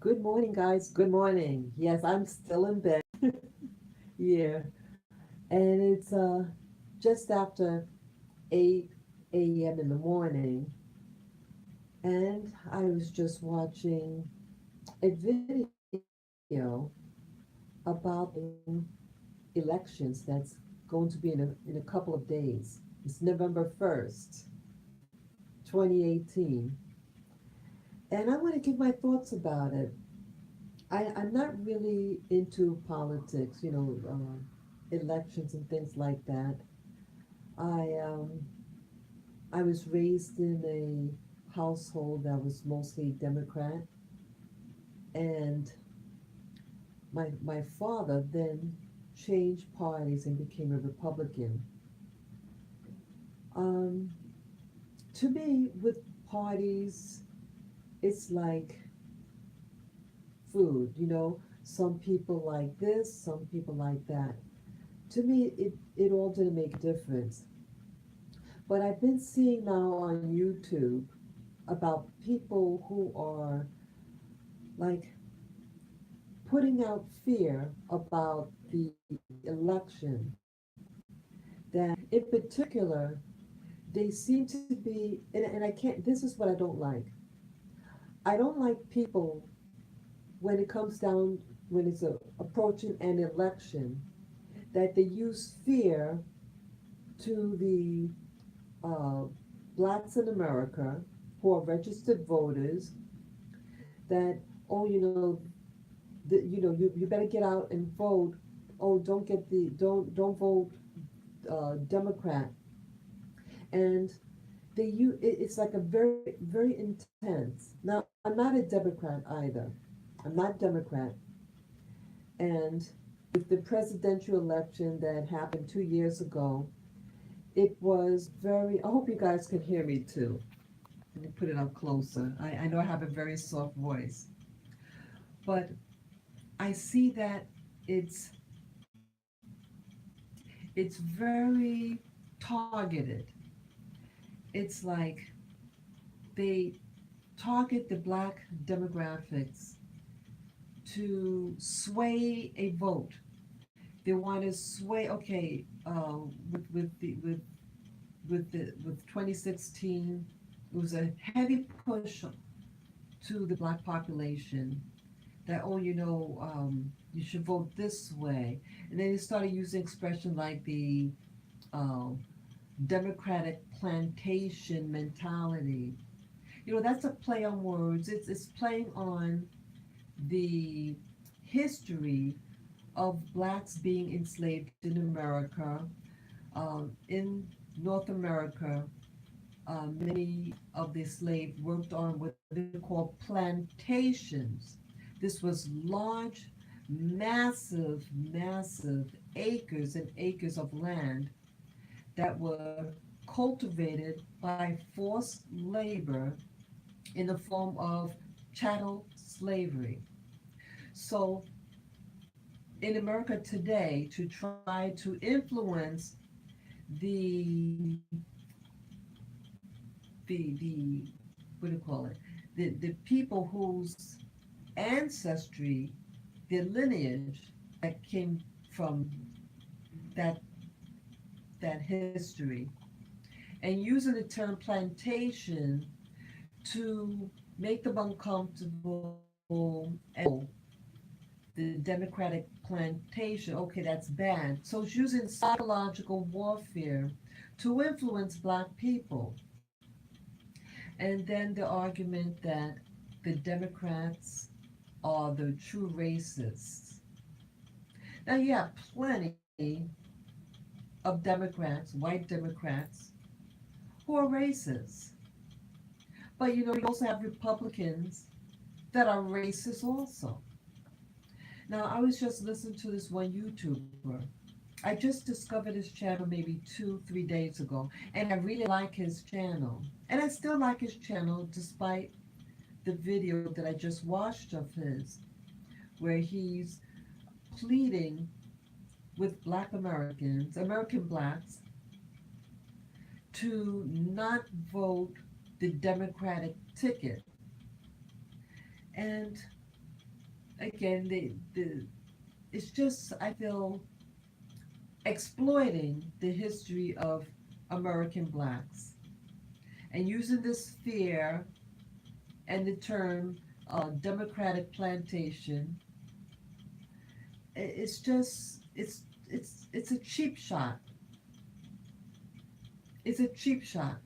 Good morning, guys. Good morning. Yes, I'm still in bed. Yeah, and it's just after 8 a.m. in the morning, and I was just watching a video about elections that's going to be in a couple of days. It's November 1st, 2018, and I want to give my thoughts about it. I'm not really into politics, elections and things like that. I um, I was raised in a household that was mostly Democrat, and my father then changed parties and became a Republican. Um, to me, with parties, it's like food, Some people like this, some people like that. To me, it all didn't make a difference. But I've been seeing now on YouTube about people who are like putting out fear about the election. That in particular, they seem to be, and I can't, this is what I don't like. I don't like people when it comes down, when it's approaching an election, that they use fear to the uh, blacks in America who are registered voters that, oh, you better get out and vote. Oh, don't vote Democrat. And it's like a very, very intense. Now, I'm not a Democrat either. I'm not Democrat. And with the presidential election that happened 2 years ago, it was very, I hope you guys can hear me too. Let me put it up closer. I know I have a very soft voice, but I see that it's it's very targeted. It's like they target the black demographics to sway a vote. They want to sway. Okay, with 2016, it was a heavy push to the black population that, oh, you should vote this way, and then they started using expression like the uh, democratic plantation mentality. That's a play on words. It's playing on the history of blacks being enslaved in America. In North America, many of the slaves worked on what they call plantations. This was large, massive acres and acres of land that were cultivated by forced labor in the form of chattel slavery. So in America today, to try to influence the the what do you call it? The people whose ancestry, their lineage that came from that that history, and using the term plantation to make them uncomfortable and the democratic plantation, okay, that's bad. So it's using psychological warfare to influence black people. And then the argument that the Democrats are the true racists. Now you have plenty of Democrats, white Democrats, who are racist. But you also have Republicans that are racist also. Now I was just listening to this one YouTuber. I just discovered his channel maybe 2, 3 days ago, and I really like his channel. And I still like his channel despite the video that I just watched of his, where he's pleading with black Americans, American blacks, to not vote the Democratic ticket. And again, the it's just, I feel, exploiting the history of American blacks and using this fear and the term democratic plantation. It's just it's a cheap shot. It's a cheap shot.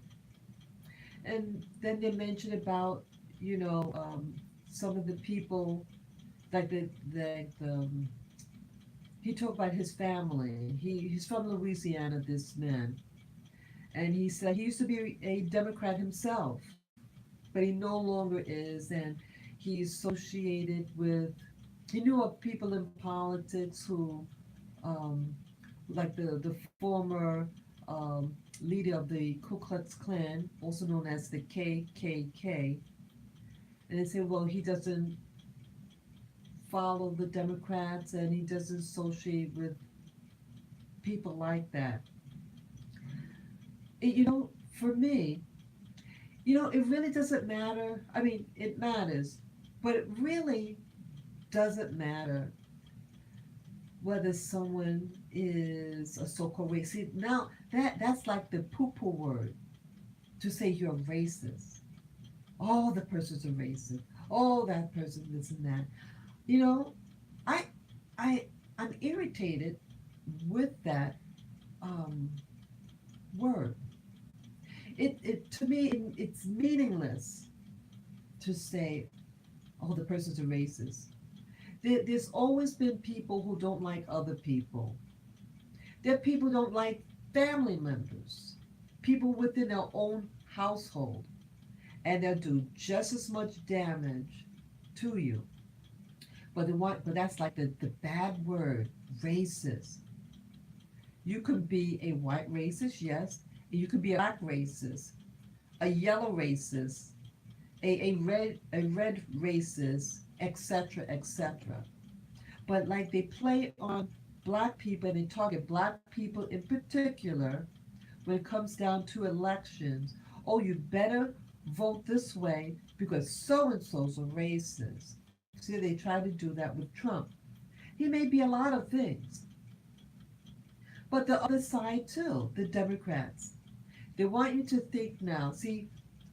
And then they mentioned about, some of the people, like he talked about his family. He's from Louisiana, this man, and he said he used to be a Democrat himself, but he no longer is, and he's associated with. He knew of people in politics who, um, like the former leader of the Ku Klux Klan, also known as the KKK, and they said, well, he doesn't follow the Democrats and he doesn't associate with people like that. For me, it really doesn't matter. I mean, it matters, but it really doesn't matter whether someone is a so-called racist. See, now that's like the poo-poo word to say you're racist. Oh, the person's a racist. Oh, that person this and that. You know, I I I'm irritated with that um, word. It to me it's meaningless to say, oh, the person's a racist. There's always been people who don't like other people. There are people who don't like family members, people within their own household, and they'll do just as much damage to you. But that's like the bad word, racist. You could be a white racist, yes. You could be a black racist, a yellow racist, a red racist, etc., etc. But like they play on black people and they target black people in particular when it comes down to elections. Oh, you better vote this way because so and so's a racist. See, they try to do that with Trump. He may be a lot of things, but the other side too, the Democrats, they want you to think now. See,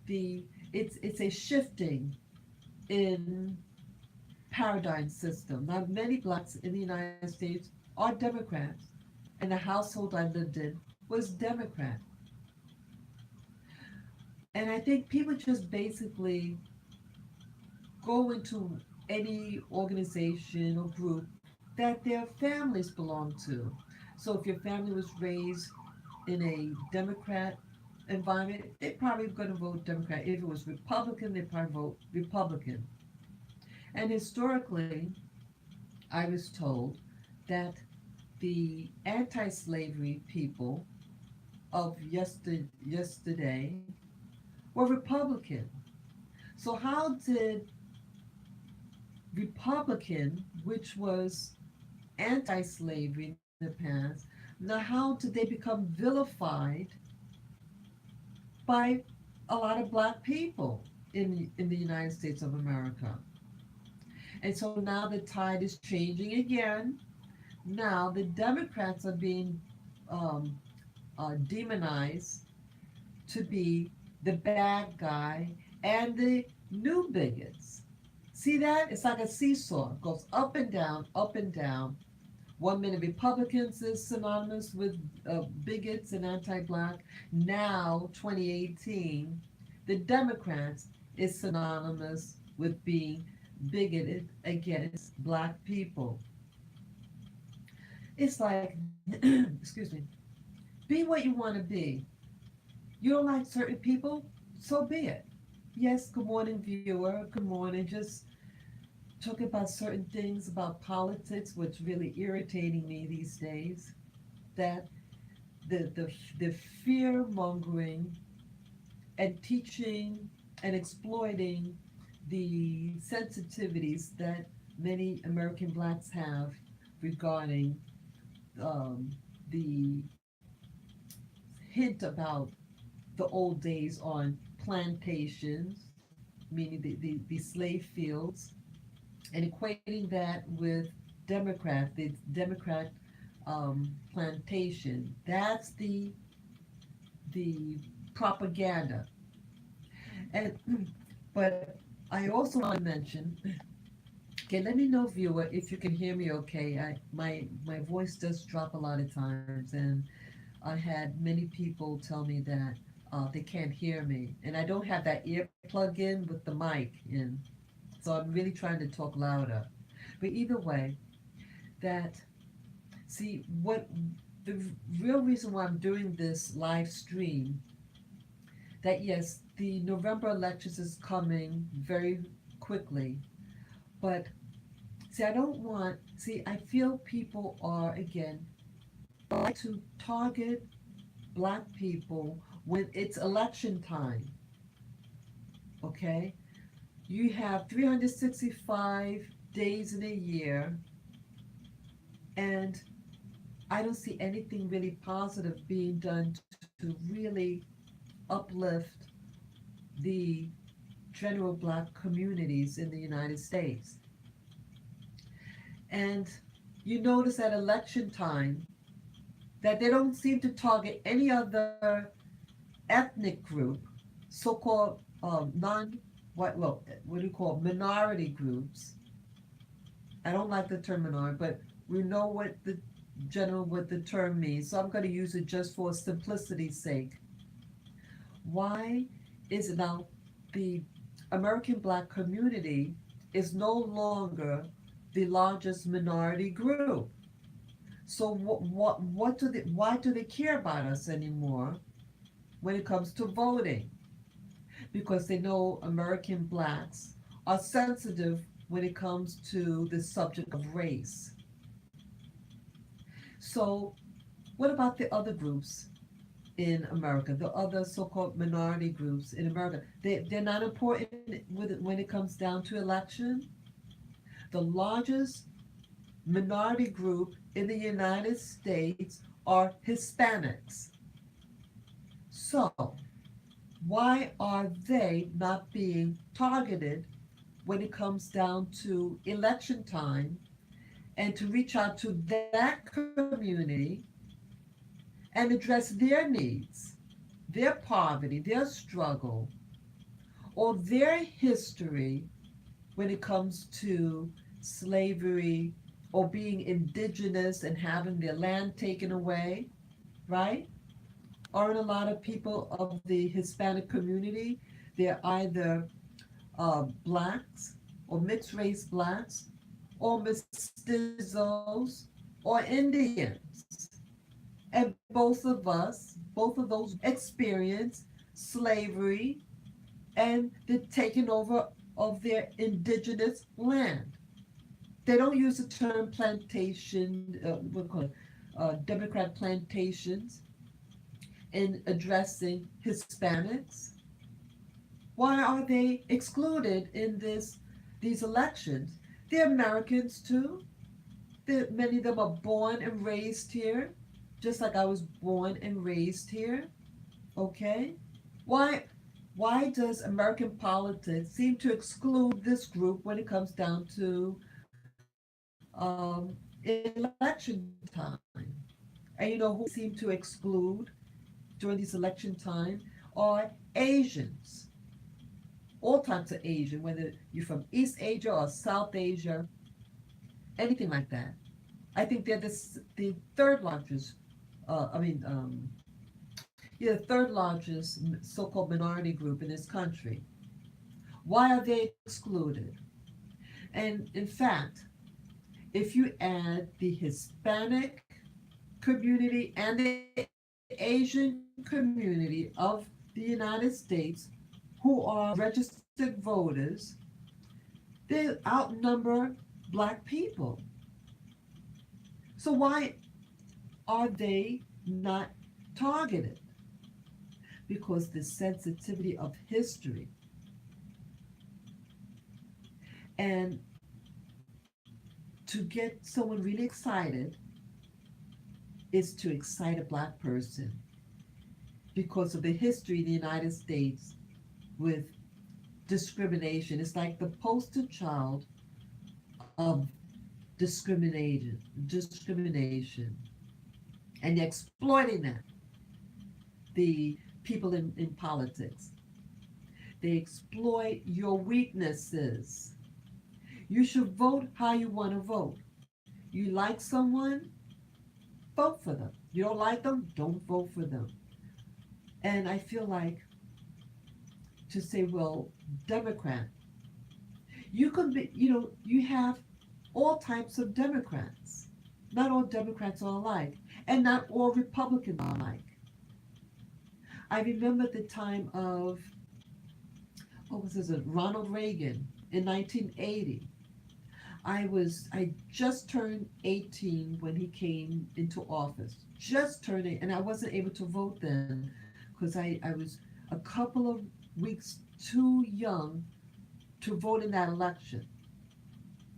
the it's a shifting in paradigm system. Now, many blacks in the United States are Democrats, and the household I lived in was Democrat. And I think people just basically go into any organization or group that their families belong to. So if your family was raised in a Democrat environment, they're probably going to vote Democrat. If it was Republican, they probably vote Republican. And historically, I was told that the anti-slavery people of yesterday were Republican. So how did Republican, which was anti-slavery in the past, now how did they become vilified by a lot of black people in the United States of America? And so now the tide is changing again. Now the Democrats are being um, demonized to be the bad guy and the new bigots. See that? It's like a seesaw. It goes up and down, up and down. One minute Republicans is synonymous with bigots and anti-black. Now, 2018, the Democrats is synonymous with being bigoted against black people. It's like, excuse me, be what you want to be. You don't like certain people, so be it. Yes, good morning, viewer. Good morning. Just talking about certain things about politics, what's really irritating me these days. That the fear mongering and teaching and exploiting the sensitivities that many American blacks have regarding um, the hint about the old days on plantations, meaning the slave fields, and equating that with the Democrat plantation. That's the propaganda. And but I also want to mention. Okay, let me know, viewer, if you can hear me. Okay, my voice does drop a lot of times, and I had many people tell me that they can't hear me, and I don't have that ear plug in with the mic in, so I'm really trying to talk louder. But either way, that see what the real reason why I'm doing this live stream, that yes, the November elections is coming very quickly, but see, I don't want, see, I feel people are, again, like to target black people when it's election time, okay? You have 365 days in a year, and I don't see anything really positive being done to really uplift the general black communities in the United States. And you notice at election time that they don't seem to target any other ethnic group, so-called what do you call minority groups? I don't like the term minority, but we know what the term means, so I'm going to use it just for simplicity's sake. Why is it now the American black community is no longer the largest minority group? So why do they care about us anymore when it comes to voting? Because they know American blacks are sensitive when it comes to the subject of race. So, what about the other groups in America, the other so called minority groups in America? They're not important when it comes down to election. The largest minority group in the United States are Hispanics. So, why are they not being targeted when it comes down to election time and to reach out to that community and address their needs, their poverty, their struggle, or their history when it comes to slavery or being indigenous and having their land taken away, right? Aren't a lot of people of the Hispanic community, they're either blacks or mixed race blacks or mestizos or Indians. And both of those experienced slavery and the taking over of their indigenous land. They don't use the term plantation, what do you call it, Democrat plantations in addressing Hispanics. Why are they excluded in these elections? They're Americans too. Many of them are born and raised here, just like I was born and raised here. Okay? Why why does American politics seem to exclude this group when it comes down to election time? And you know who they seem to exclude during these election time are Asians, all types of Asian, whether you're from East Asia or South Asia, anything like that. I think they're the third largest, yeah, the third largest so-called minority group in this country. Why are they excluded? And in fact, if you add the Hispanic community and the Asian community of the United States who are registered voters, they outnumber black people. So why are they not targeted? Because the sensitivity of history and to get someone really excited is to excite a black person because of the history in the United States with discrimination. It's like the poster child of discrimination, and exploiting that. The people in politics, they exploit your weaknesses. You should vote how you want to vote. You like someone, vote for them. You don't like them, don't vote for them. And I feel like to say, well, Democrat, you could be, you have all types of Democrats. Not all Democrats are alike, and not all Republicans are alike. I remember the time of, what was this, Ronald Reagan in 1980. I just turned 18 when he came into office. Just turning, and I wasn't able to vote then because I was a couple of weeks too young to vote in that election.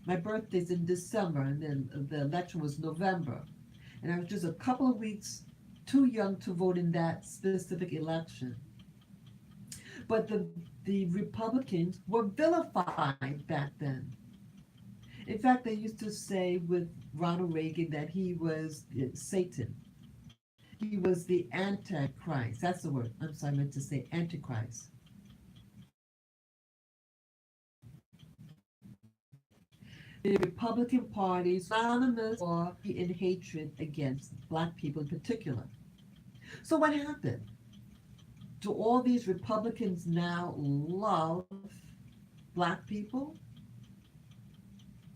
My birthday's in December, and then the election was November. And I was just a couple of weeks too young to vote in that specific election. But the Republicans were vilified back then. In fact, they used to say with Ronald Reagan that he was Satan. He was the Antichrist. That's the word. I'm sorry, I meant to say Antichrist. The Republican Party is synonymous or in hatred against black people in particular. So what happened? Do all these Republicans now love black people?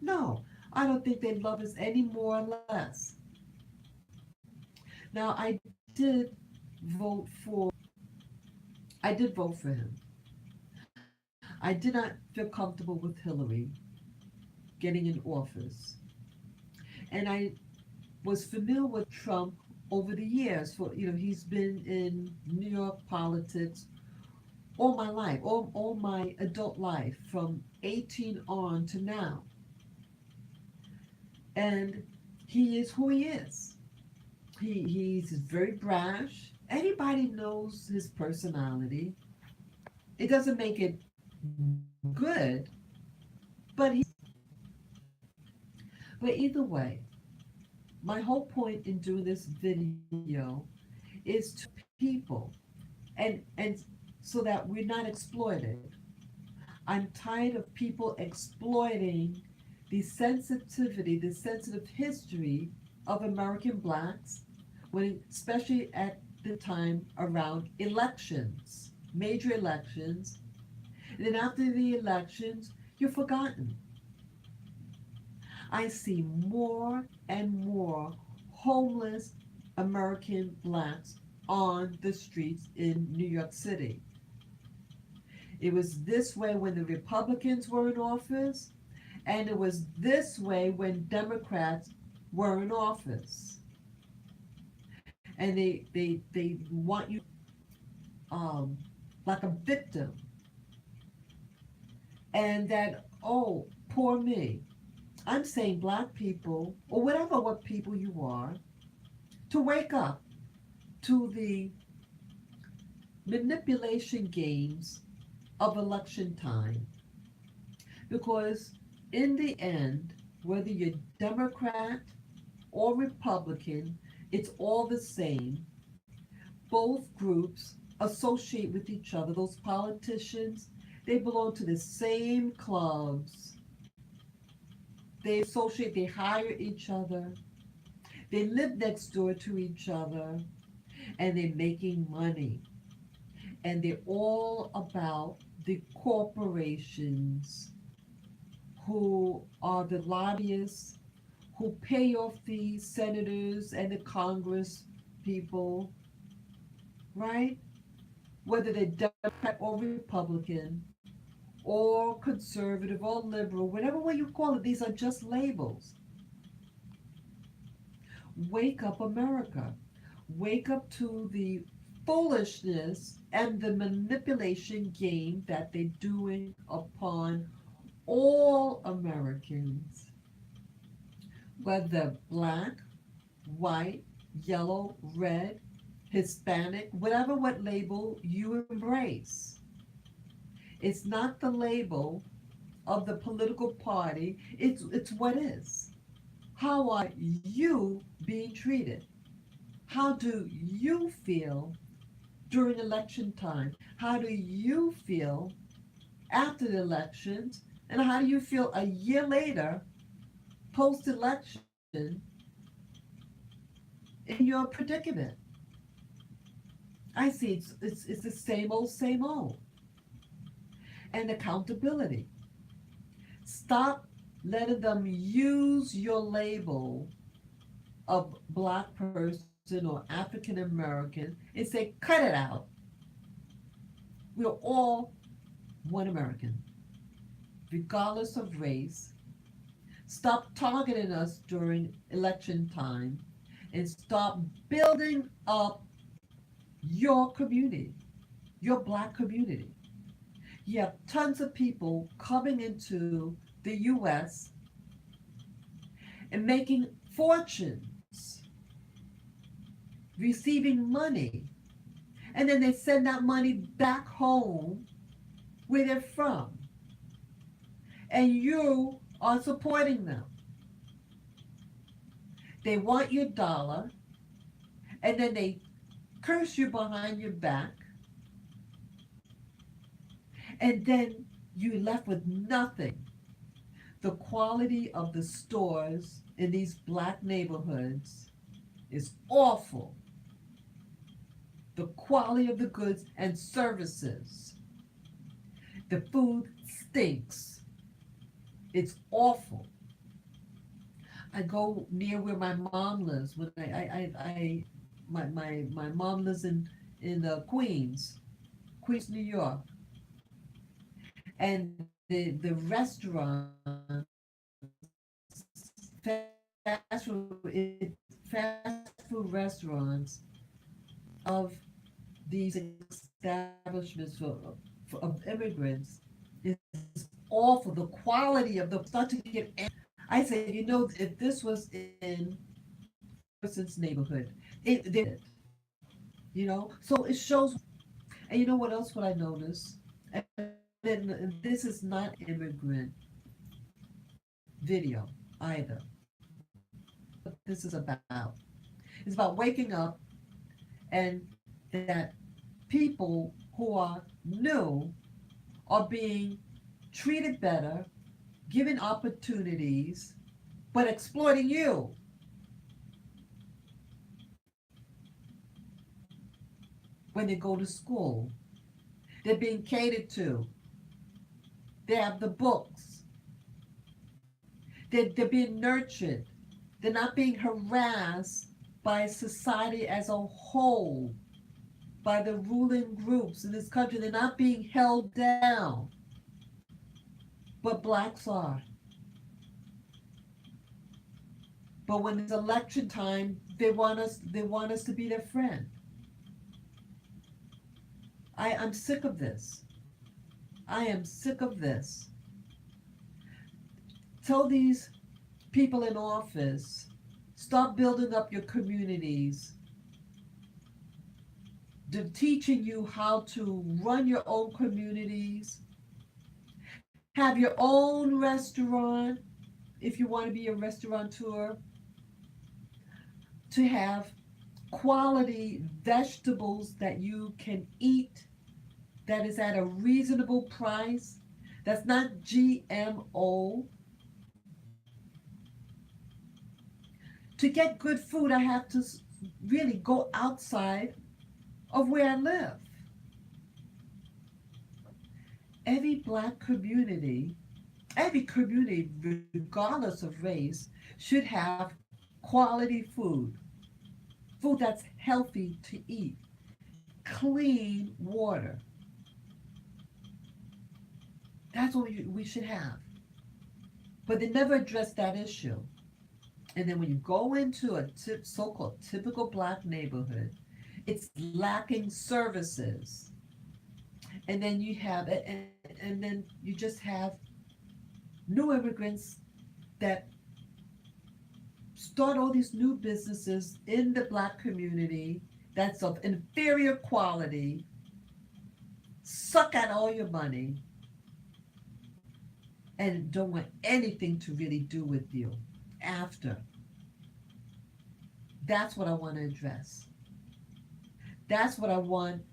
No, I don't think they love us any more or less. Now, did vote for, I did vote for him. I did not feel comfortable with Hillary getting in office. And I was familiar with Trump over the years. For he's been in New York politics all my life, all my adult life, from 18 on to now. And he is who he is. He's very brash. Anybody knows his personality. It doesn't make it good, but either way, my whole point in doing this video is to people, and so that we're not exploited. I'm tired of people exploiting the sensitivity, the sensitive history of American blacks, especially at the time around elections, major elections. And then after the elections, you're forgotten. I see more and more homeless American blacks on the streets in New York City. It was this way when the Republicans were in office, and it was this way when Democrats were in office. And they want you like a victim. And that, oh, poor me. I'm saying black people, or what people you are, to wake up to the manipulation games of election time. Because in the end, whether you're Democrat or Republican, it's all the same. Both groups associate with each other. Those politicians, they belong to the same clubs. They associate, they hire each other. They live next door to each other, and they're making money. And they're all about the corporations who are the lobbyists, who pay off the senators and the Congress people, right? Whether they're Democrat or Republican, or conservative or liberal, whatever way you call it, these are just labels. Wake up, America. Wake up to the foolishness and the manipulation game that they're doing upon all Americans, whether black, white, yellow, red, Hispanic, what label you embrace. It's not the label of the political party. It's what is. How are you being treated? How do you feel during election time? How do you feel after the elections? And how do you feel a year later, post election, in your predicament? I see it's the same old, same old. And accountability. Stop letting them use your label of black person or African American and say, cut it out. We're all one American, regardless of race. Stop targeting us during election time and stop building up your community, your black community. You have tons of people coming into the US and making fortunes, receiving money, and then they send that money back home where they're from. And you are supporting them. They want your dollar, and then they curse you behind your back, and then you're left with nothing. The quality of the stores in these black neighborhoods is awful. The quality of the goods and services. The food stinks. It's awful. I go near where my mom lives. When my mom lives in Queens, New York, and the restaurant, fast food restaurants of these establishments of immigrants is awful. The quality of the start to get. I say, if this was in person's neighborhood, so it shows. And you know what else? What I noticed, and then this is not immigrant video either. What this is about. It's about waking up and that people who are new are being treated better, given opportunities, but exploiting you. When they go to school, they're being catered to. They have the books. They're being nurtured. They're not being harassed by society as a whole, by the ruling groups in this country. They're not being held down. But blacks are. But when it's election time, they want us to be their friend. I'm sick of this. I am sick of this. Tell these people in office, stop building up your communities. They're teaching you how to run your own communities. Have your own restaurant if you want to be a restaurateur. To have quality vegetables that you can eat, that is at a reasonable price, that's not GMO. To get good food, I have to really go outside of where I live. Every black community, regardless of race, should have quality food that's healthy to eat, clean water. That's what we should have. But they never address that issue. And then when you go into a so-called typical black neighborhood, it's lacking services. And then and then you just have new immigrants that start all these new businesses in the black community that's of inferior quality, suck out all your money, and don't want anything to really do with you after. That's what I want to address. That's what I want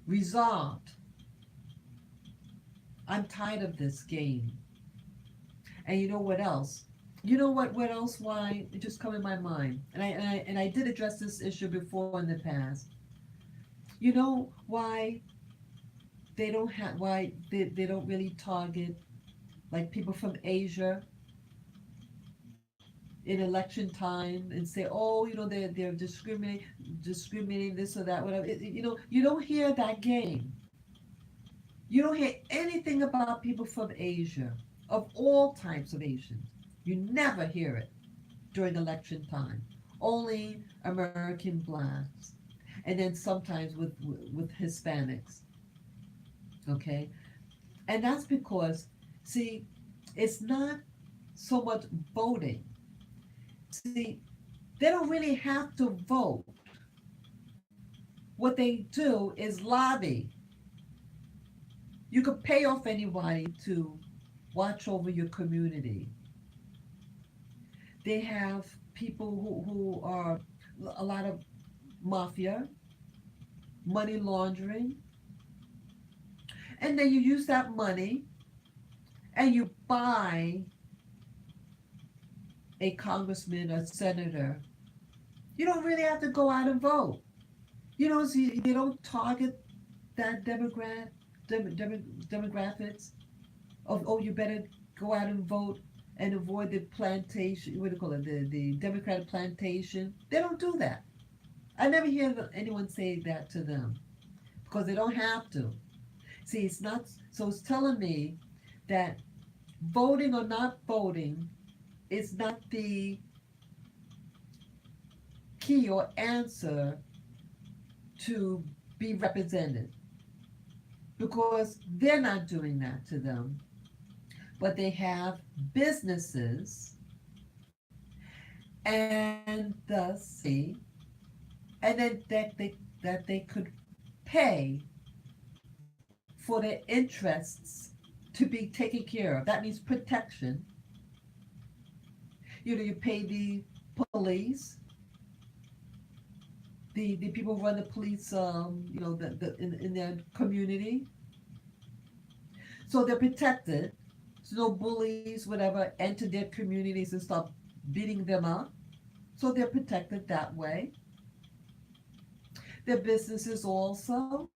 resolved. I'm tired of this game. And you know what else? You know what else? Why it just come in my mind, and I did address this issue before in the past. You know why they don't really target like people from Asia in election time and say, oh, they're discriminating this or that, whatever. You don't hear that game. You don't hear anything about people from Asia, of all types of Asians. You never hear it during election time. Only American blacks, and then sometimes with Hispanics. Okay, and that's because, see, it's not so much voting. See, they don't really have to vote. What they do is lobby. You could pay off anybody to watch over your community. They have people who are a lot of mafia, money laundering, and then you use that money and you buy a congressman or senator. You don't really have to go out and vote. See, they don't target that demographics of, oh, you better go out and vote and avoid the plantation, what do you call it, the Democratic plantation. They don't do that. I never hear anyone say that to them because they don't have to. See, it's not, so it's telling me that voting or not voting is not the key or answer to be represented, because they're not doing that to them, but they have businesses and thus see, and then that they could pay for their interests to be taken care of. That means protection. You pay the police, the people who run the police, in their community, so they're protected. So no bullies, whatever, enter their communities and start beating them up. So they're protected that way. Their businesses also.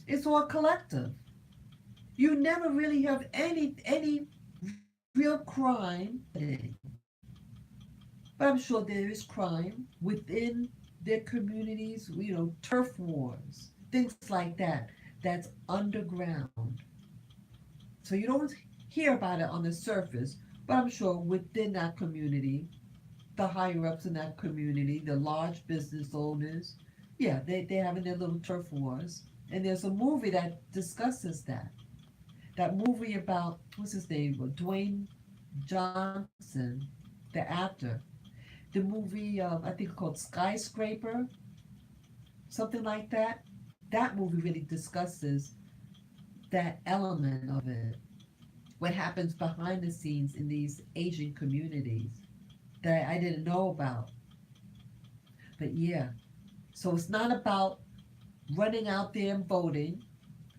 It's all collective. You never really have any real crime. But I'm sure there is crime within their communities, turf wars, things like that. That's underground. So you don't hear about it on the surface, but I'm sure within that community, the higher ups in that community, the large business owners, yeah, they're having their little turf wars. And there's a movie that discusses that. That movie about, what's his name? Dwayne Johnson, the actor. The movie, I think called Skyscraper, something like that. That movie really discusses that element of it. What happens behind the scenes in these Asian communities that I didn't know about. But yeah, so it's not about running out there and voting.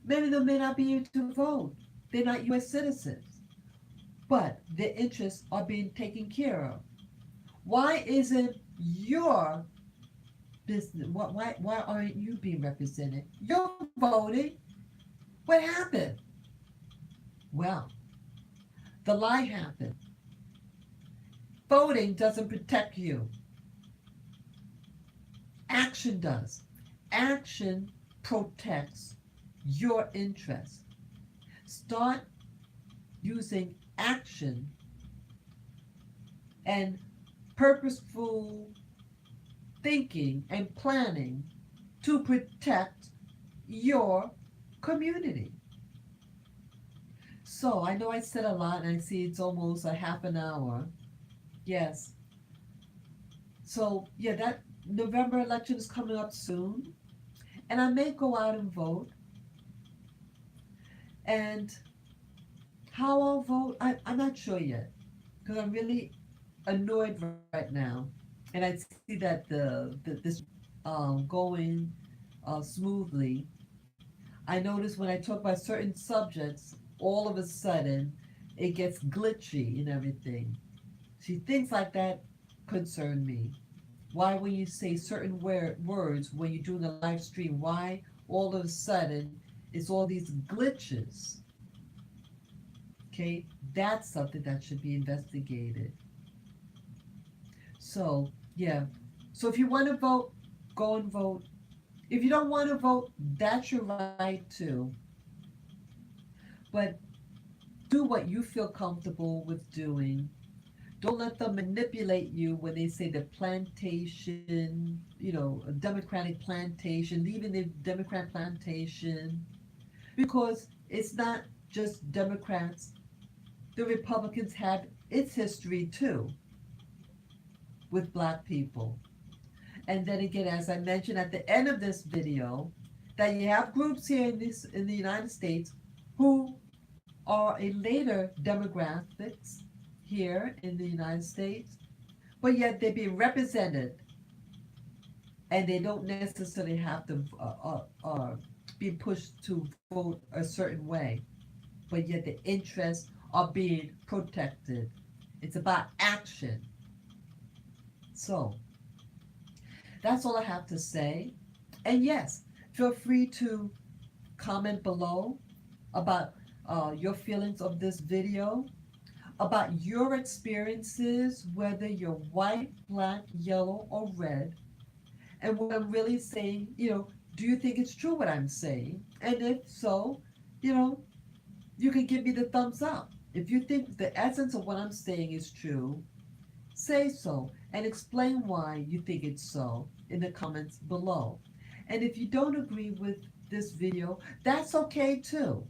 Many of them may not be able to vote. They're not U.S. citizens, but their interests are being taken care of. Why isn't your business? Why aren't you being represented? You're voting. What happened? Well, the lie happened. Voting doesn't protect you. Action does. Action protects your interest. Start using action and purposeful thinking and planning to protect your community. So I know I said a lot, and I see it's almost a half an hour. Yes. So yeah, that November election is coming up soon, and I may go out and vote. And How I'll vote, I'm not sure yet because I'm really annoyed right now, and I see that this going smoothly. I notice when I talk about certain subjects, all of a sudden it gets glitchy and everything. See, things like that concern me. Why, when you say certain words when you're doing a live stream, why all of a sudden it's all these glitches? Okay, that's something that should be investigated. So, yeah. So if you want to vote, go and vote. If you don't want to vote, that's your right too. But do what you feel comfortable with doing. Don't let them manipulate you when they say the plantation, a Democratic plantation, leaving the Democrat plantation. Because it's not just Democrats. The Republicans had its history too with black people. And then again, as I mentioned at the end of this video, that you have groups here in the United States who are a later demographics here in the United States, but yet they're being represented, and they don't necessarily have to be pushed to vote a certain way, but yet the interests are being protected. It's about action. So that's all I have to say. And yes, feel free to comment below about your feelings of this video, about your experiences, whether you're white, black, yellow, or red, and what I'm really saying. Do you think it's true what I'm saying? And if so, you know, you can give me the thumbs up. If you think the essence of what I'm saying is true, say so and explain why you think it's so in the comments below. And if you don't agree with this video, that's okay too,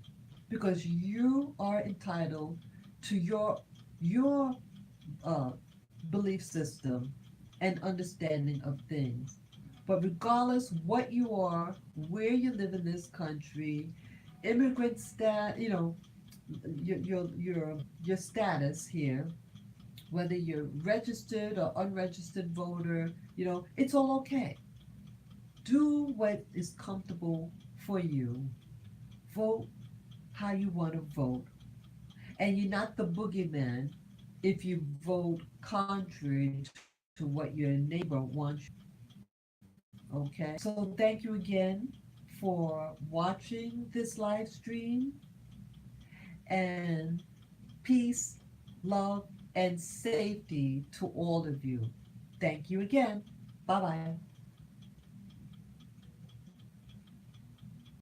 because you are entitled to your uh, belief system and understanding of things. But regardless what you are, where you live in this country, immigrant your status here, whether you're registered or unregistered voter, it's all okay. Do what is comfortable for you. Vote how you want to vote. And you're not the boogeyman if you vote contrary to what your neighbor wants you. Okay? So thank you again for watching this live stream, and peace, love, and safety to all of you. Thank you again. Bye bye.